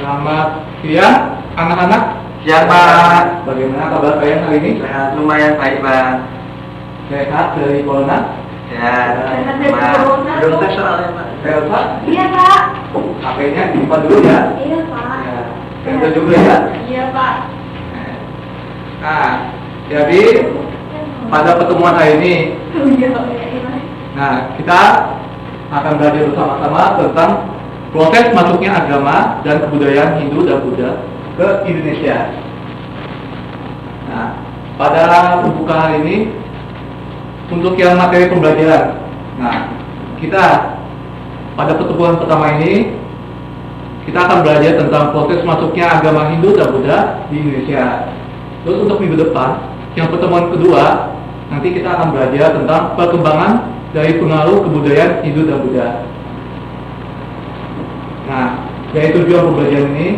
Selamat siang, anak-anak. Siang, Pak. Bagaimana kabar kalian hari ini? Sehat, lumayan baik, Pak. Sehat dari corona? Sehat, Sehat dari Pak. corona, Belum Bu. tes soalnya, Pak. Sehat, Pak? Iya, Pak. HP-nya disimpan dulu ya. Iya, Pak. Ya, sehat juga ya. Iya, Pak. Nah, jadi pada pertemuan hari ini, Iya, Pak. Iya. nah kita akan belajar bersama-sama tentang proses masuknya agama dan kebudayaan Hindu dan Buddha ke Indonesia. Nah, pada pembukaan hari ini untuk yang materi pembelajaran. Nah, kita pada pertemuan pertama ini kita akan belajar tentang proses masuknya agama Hindu dan Buddha di Indonesia. Terus untuk minggu depan, yang pertemuan kedua, nanti kita akan belajar tentang perkembangan dari pengaruh kebudayaan Hindu dan Buddha. Nah, dari tujuan pembelajaran ini,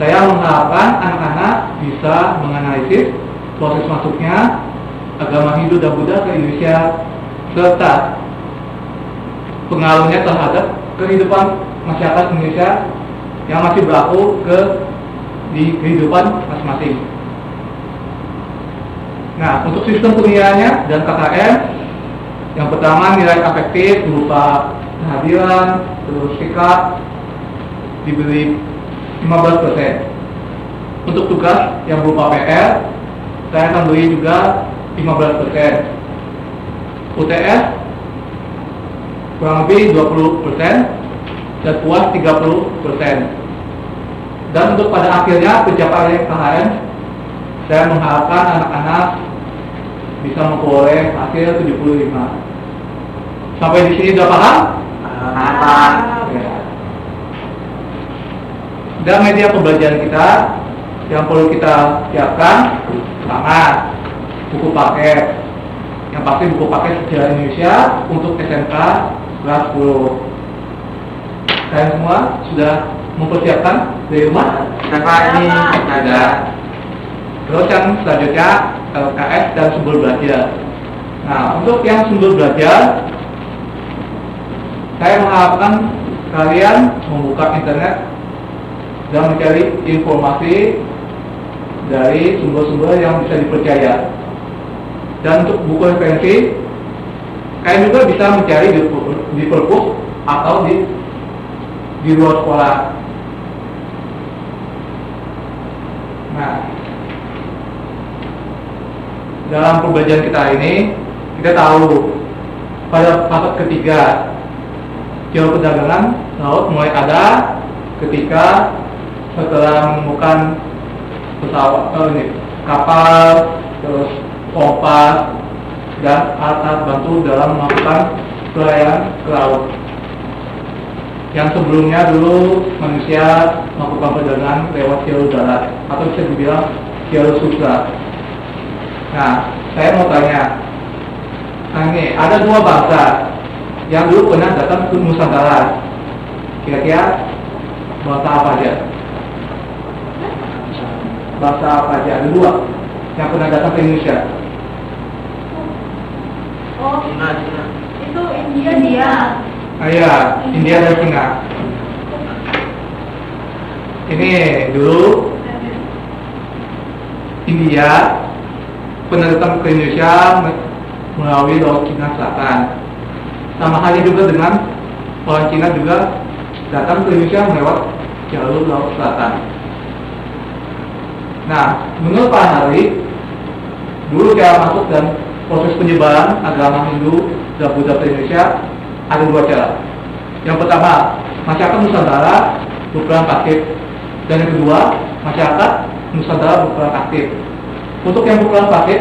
saya mengharapkan anak-anak bisa menganalisis proses masuknya agama Hindu dan Buddha ke Indonesia serta pengaruhnya terhadap kehidupan masyarakat Indonesia yang masih berlaku di kehidupan masing-masing. Nah, untuk sistem penilaiannya dan KKM, yang pertama nilai afektif berupa kehadiran, terus sikap diberi 15%. Untuk tugas yang berupa PR, saya akan beri juga 15%. UTS kurang lebih 20% dan puas 30%. Dan untuk pada akhirnya pencapaian KKM, saya mengharapkan anak-anak bisa memperoleh hasil 75. Sampai di sini sudah paham? Pak. Ya. Dan media pembelajaran kita yang perlu kita siapkan pertama buku paket. Yang pasti buku paket sejarah Indonesia untuk SMK kelas 10. Kalian semua sudah mempersiapkan dari rumah? Dan Pak, ini ada. Terus yang selanjutnya LKS dan sumber belajar. Nah, untuk yang sumber belajar, saya mengharapkan kalian membuka internet dan mencari informasi dari sumber-sumber yang bisa dipercaya. Dan untuk buku referensi, kalian juga bisa mencari di perpus atau di luar sekolah. Nah, dalam pembelajaran kita ini, kita tahu pada fase ketiga jalur perdagangan laut mulai ada ketika setelah menemukan pesawat, kapal, terus kompas dan alat-alat bantu dalam melakukan pelayaran ke laut. Yang sebelumnya dulu manusia melakukan perdagangan lewat jalur darat atau bisa dibilang jalur sutra. Nah, saya mau tanya, ini ada dua bangsa yang dulu pernah datang ke Nusantara. Kira-kira bangsa apa aja? Bangsa apa aja? Ada dua yang pernah datang ke Indonesia. Oh, Cina. itu India. Iya, India dan Cina. Ini dulu India pernah datang ke Indonesia melalui Laut Cina Selatan. Sama halnya juga dengan orang Cina juga datang ke Indonesia lewat jalur Laut Selatan. Nah, menurut Pak Hari, dulu cara masuk dan proses penyebaran agama Hindu dan Buddha ke Indonesia ada dua cara. Yang pertama, masyarakat Nusantara berperan pasif, dan yang kedua, masyarakat Nusantara berperan aktif. Untuk yang berperan pasif,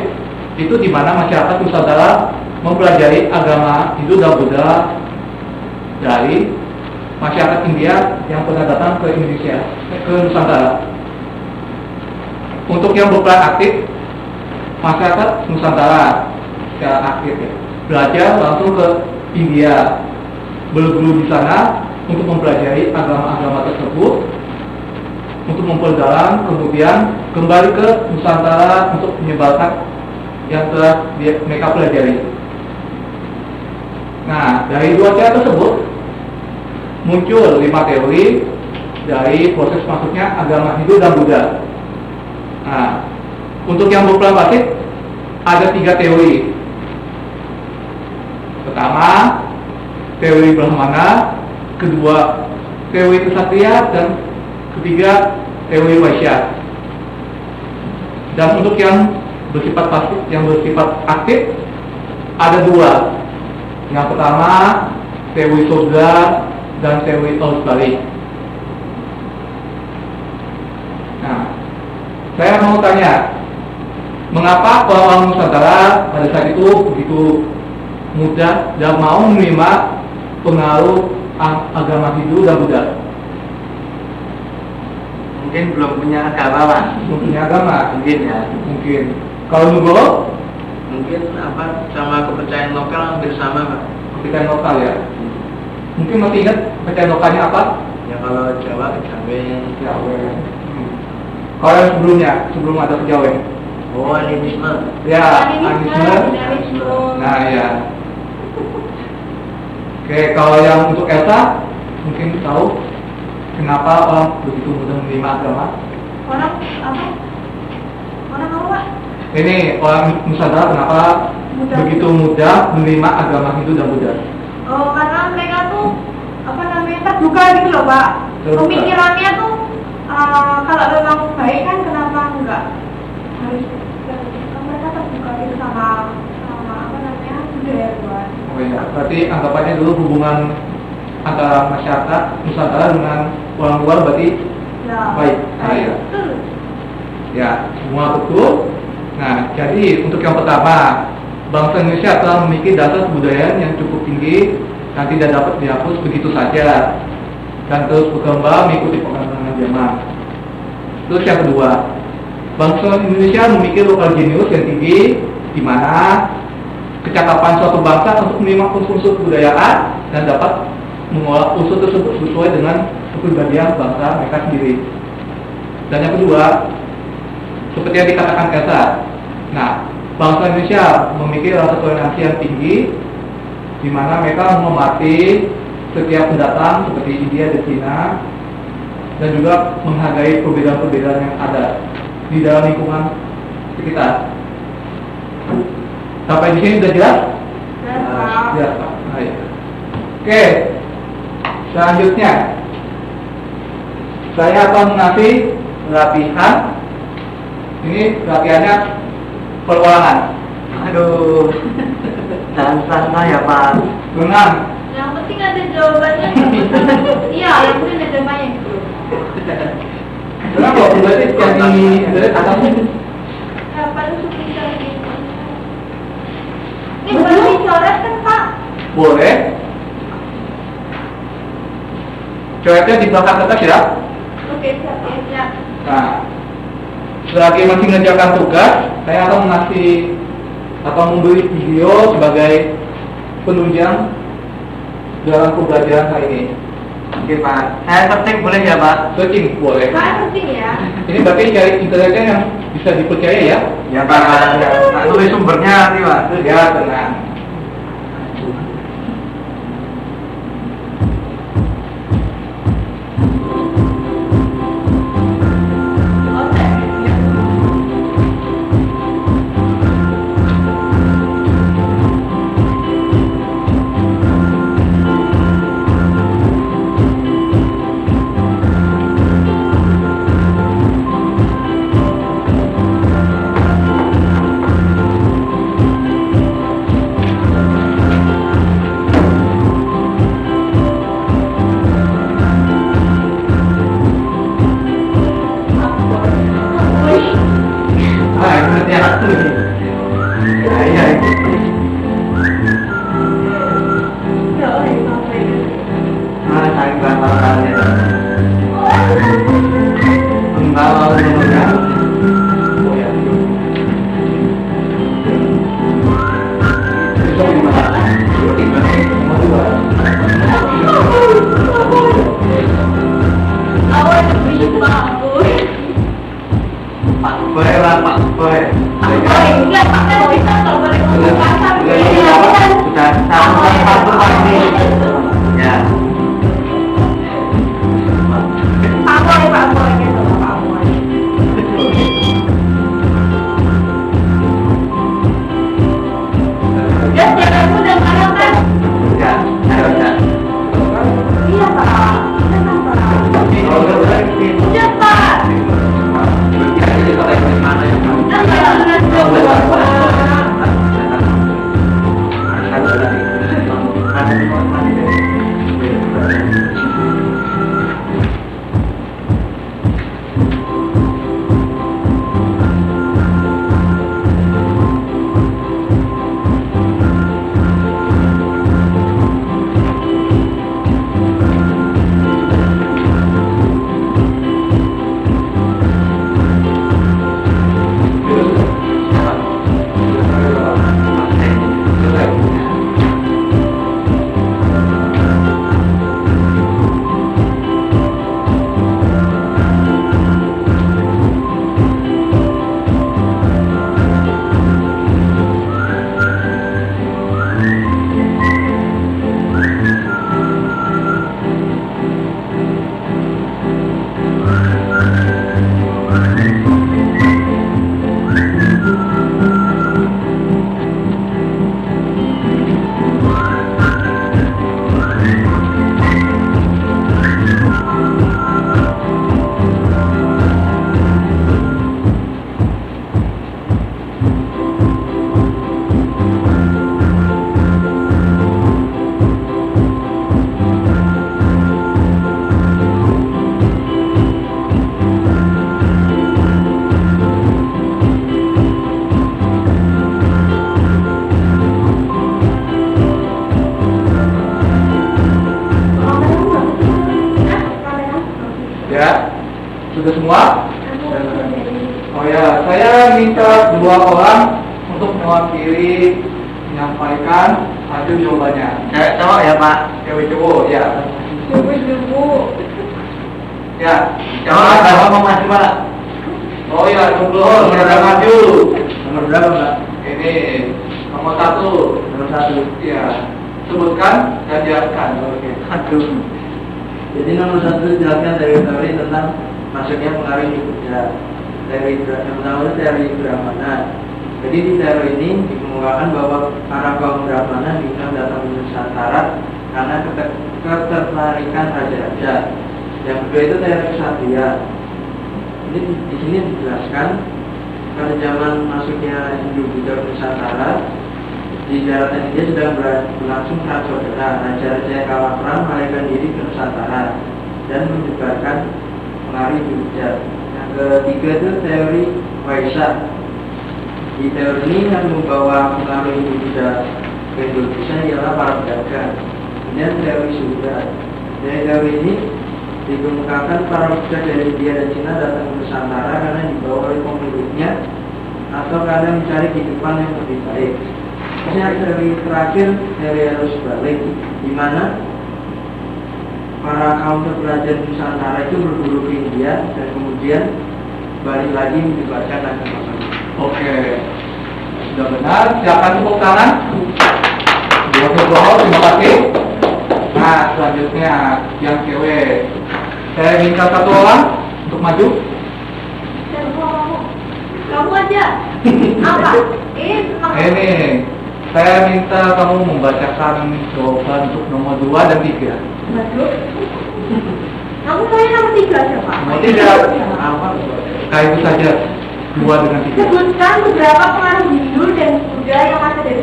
itu di mana masyarakat Nusantara mempelajari agama Hindu dan Buddha dari masyarakat India yang pernah datang ke Indonesia, ke Nusantara. Untuk yang berperan aktif, masyarakat Nusantara secara aktif ya, belajar langsung ke India, berguru di sana untuk mempelajari agama-agama tersebut, untuk memperdalam, kemudian kembali ke Nusantara untuk menyebarkan yang telah mereka pelajari. Nah, dari dua cara tersebut muncul 5 teori dari proses masuknya agama Hindu dan Buddha. Nah, untuk yang berperan batik ada 3 teori. Pertama, teori Brahmana, kedua teori Ksatria, dan ketiga teori Vaishya. Dan untuk yang bersifat pasif, yang bersifat aktif ada 2. Yang pertama teori surga dan teori arus balik. Nah, saya mau tanya, mengapa orang Nusantara pada saat itu begitu mudah dan mau menerima pengaruh agama Hindu dan Buddha? Mungkin belum punya agama, Pak. Belum punya agama? Mungkin ya. Mungkin. Kalau Nugroho? Mungkin sama kepercayaan lokal hampir sama, Pak. Kepercayaan lokal ya. Mungkin masih ingat kepercayaan lokalnya apa? Ya kalau Jawa kejawen. Kejawen. Kalau yang sebelumnya, sebelum ada kejawen? Oh, animisme. Ya, Animisme, animisme. Buddhisme. Nah ya. Oke, kalau yang untuk Elsa, mungkin tahu kenapa orang begitu mudah menerima agama? Orang apa? Orang apa, Pak? Ini orang Nusantara kenapa Mudah. begitu mudah menerima agama Hindu dan Buddha? Oh, karena mereka tuh apa namanya terbuka gitu loh, Pak. Terbuka. Pemikirannya tuh kalau memang baik kan kenapa enggak harus mereka terbuka gitu sama apa namanya budaya luar. Oh ya, berarti anggapannya dulu hubungan antara masyarakat Nusantara dengan orang luar berarti Ya. baik. Nah, ya. Betul. Ya, semua betul. Nah, jadi untuk yang pertama, bangsa Indonesia telah memiliki dasar kebudayaan yang cukup tinggi dan tidak dapat dihapus begitu saja dan terus berkembang mengikuti perkembangan zaman. Terus yang kedua, bangsa Indonesia memiliki lokal genius yang tinggi, di mana kecakapan suatu bangsa untuk menerima unsur-unsur kebudayaan dan dapat mengolah unsur tersebut sesuai dengan kepribadian bangsa mereka sendiri. Dan yang kedua, seperti yang dikatakan Elsa, nah, bangsa Indonesia memiliki rasa toleransi yang tinggi, di mana mereka menghormati setiap pendatang seperti India dan Cina, dan juga menghargai perbedaan-perbedaan yang ada di dalam lingkungan sekitar. Sampai di sini sudah jelas? Dan Pak. Jelas, Pak. Nah, ya. Oke, selanjutnya saya akan mengasih latihan. Ini latihannya perulangan. Aduh. Jangan santai ya, Pak. Tenang. Yang penting ada jawabannya. Iya, yang penting ada jawabannya gitu. Kenapa? Berarti yang ini dari atasnya. Kapan suka gitu? Ini boleh dicoret kan, Pak? Boleh. Coretnya di belakang kertas ya. Oke, siap, ya, siap. Nah, selagi masih mengerjakan tugas, saya akan mengasih atau memberi video sebagai penunjang dalam pembelajaran hari ini. Oke, Pak. Saya searching boleh ya, Pak? Searching boleh. Pak, penting ya. Ini berarti cari internetnya yang bisa dipercaya ya. Ya, Pak. Pak tulis sumbernya nanti, Pak. Ya, tenang. Ya, sudah semua? Aku jadi Oh ya, saya minta 2 orang untuk mewakili menyampaikan hasil jawabannya. Cewek cowok ya Pak? Cewek cowok, ya. ibu-ibu. Ya, Cowok jangan. mau maju Pak? Oh ya, ngobrol, sudah maju. Nomor berapa Pak? Ini nomor 1. Nomor 1. Ya, sebutkan dan jelaskan. Oke. Aduh. Jadi nomor 1 jelaskan teori tentang masuknya pengaruh budaya. Teori yang pertama itu teori Brahmana. Jadi di teori ini dikemukakan bahwa para kaum Brahmana bisa datang ke Nusantara karena ketertarikan raja-raja. Yang kedua itu teori Ksatria. Ini di sini dijelaskan pada zaman masuknya Hindu-Buddha ke Nusantara, di daratan India sedang berlangsung perang saudara. Raja-raja yang kalah perang melarikan diri ke Nusantara dan menyebarkan pengaruh Buddha. Yang ketiga itu teori Vaisya. Di teori ini yang membawa pengaruh Buddha ke Indonesia ialah para pedagang. Kemudian teori Sunda. Dari teori ini dikemukakan para pedagang dari India dan Cina datang ke Nusantara karena dibawa oleh pemiliknya atau karena mencari kehidupan yang lebih baik. Kemudian teori terakhir, teori arus balik, di mana para kaum terpelajar Nusantara itu berburu ke India dan kemudian balik lagi menyebarkan agama. Oke, sudah benar. Silakan tepuk tangan. Terima kasih. Nah, selanjutnya yang cewek. Saya minta 1 orang untuk maju. Dan kamu aja. Apa? Ini, saya minta kamu membacakan jawaban untuk nomor 2 dan 3. Waduh. Kamu tanya nomor 3 siapa? Nomor 3. Apa? Kayak itu saja. 2 dengan 3. Sebutkan beberapa pengaruh Hindu dan Buddha yang ada di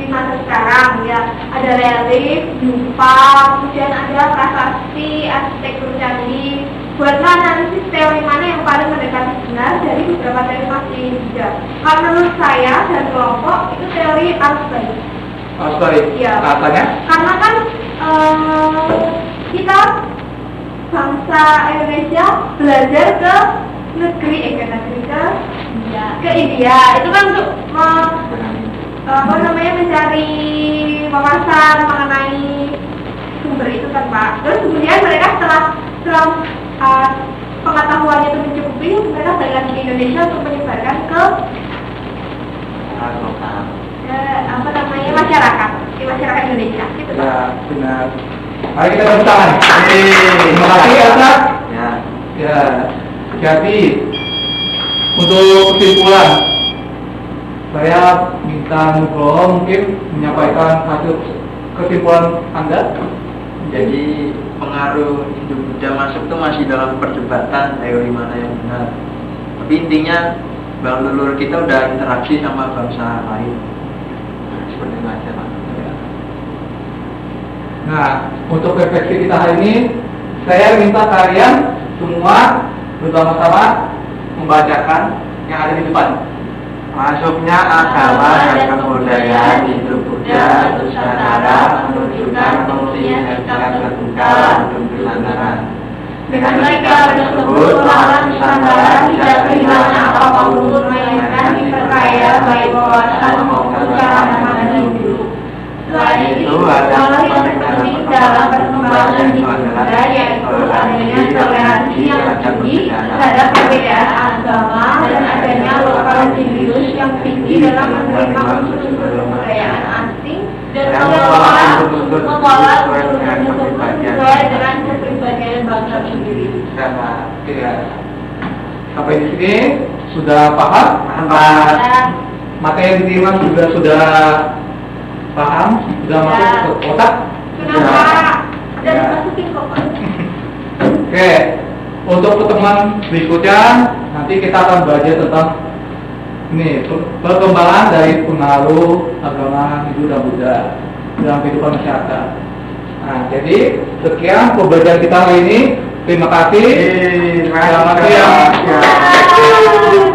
masa sekarang. Ya, ada relief, Jumpa, kemudian ada prasasti, arsitektur candi. Buatlah analisis teori mana yang paling mendekati benar dari beberapa teori masih Buddha. Kalau menurut saya dan kelompok itu teori arus balik. Arus balik. Iya. Alasannya? Karena kan kita bangsa Indonesia belajar ke negeri ke India itu kan untuk mencari wawasan mengenai sumber itu kan Pak. Terus kemudian mereka setelah pengetahuannya itu mencukupi, mereka balik lagi ke Indonesia untuk menyebarkan ke masyarakat Indonesia gitu Pak. Ya, benar. Mari kita tepuk tangan. Terima kasih Elsa. Ya. Ya, jadi untuk kesimpulan, saya minta Nugroho mungkin menyampaikan hasil kesimpulan Anda. Jadi pengaruh Hindu-Buddha masuk itu masih dalam perdebatan teori mana yang benar. Tapi intinya bang leluhur kita udah interaksi sama bangsa lain. Nah, seperti itu aja Pak. Nah, untuk refleksi kita hari ini, saya minta kalian semua bersama-sama membacakan yang ada di depan. Masuknya agama dan kebudayaan Hindu-Buddha Nusantara menunjukkan fungsinya sikap terbuka untuk Nusantara. Dengan mereka tersebut, orang Nusantara tidak kehilangan apapun melainkan diperkaya baik wawasan maupun cara memandang hidup. Selain itu, ada yang terpenting dalam perkembangan Hindu-Buddha yaitu adanya toleransi yang tinggi terhadap perbedaan agama dan adanya lokal jenius yang tinggi dalam menerima unsur-unsur kebudayaan asing dan mengelola unsur-unsur sesuai dengan kepribadian bangsa sendiri. Ya. Sampai di sini sudah paham? Materi yang diterima juga sudah paham? Sudah masuk ke otak? Sudah Pak. Dan dimasukin kok Pak. Oke, untuk pertemuan berikutnya nanti kita akan belajar tentang ini perkembangan dari pengaruh agama Hindu dan Buddha dalam kehidupan masyarakat. Nah, jadi sekian pembelajaran kita hari ini. Terima kasih. Selamat siang.